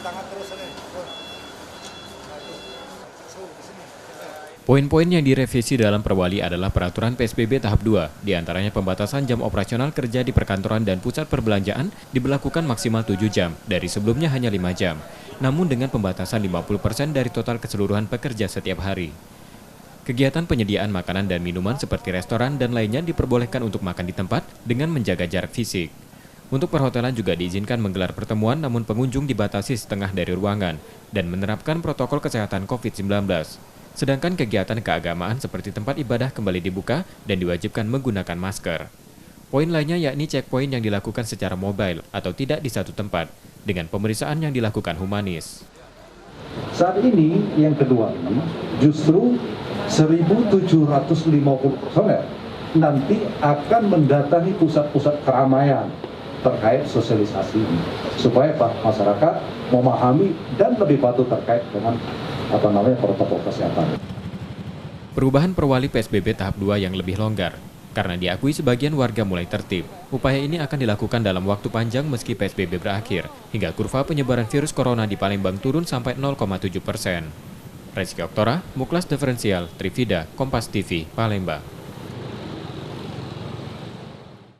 tangan terus ini. Poin-poin yang direvisi dalam Perwali adalah peraturan PSBB tahap 2, diantaranya pembatasan jam operasional kerja di perkantoran dan pusat perbelanjaan diberlakukan maksimal 7 jam, dari sebelumnya hanya 5 jam, namun dengan pembatasan 50% dari total keseluruhan pekerja setiap hari. Kegiatan penyediaan makanan dan minuman seperti restoran dan lainnya diperbolehkan untuk makan di tempat dengan menjaga jarak fisik. Untuk perhotelan juga diizinkan menggelar pertemuan namun pengunjung dibatasi setengah dari ruangan dan menerapkan protokol kesehatan COVID-19. Sedangkan kegiatan keagamaan seperti tempat ibadah kembali dibuka dan diwajibkan menggunakan masker. Poin lainnya yakni checkpoint yang dilakukan secara mobile atau tidak di satu tempat, dengan pemeriksaan yang dilakukan humanis. Saat ini yang kedua ini justru 1.750 personel nanti akan mendatangi pusat-pusat keramaian terkait sosialisasi ini, supaya masyarakat memahami dan lebih patuh terkait dengan protokol kesehatan. Perubahan Perwali PSBB tahap 2 yang lebih longgar, karena diakui sebagian warga mulai tertib. Upaya ini akan dilakukan dalam waktu panjang meski PSBB berakhir, hingga kurva penyebaran virus corona di Palembang turun sampai 0,7%. Rizky Oktora, Muklas Diferensial, Trivida, Kompas TV, Palembang.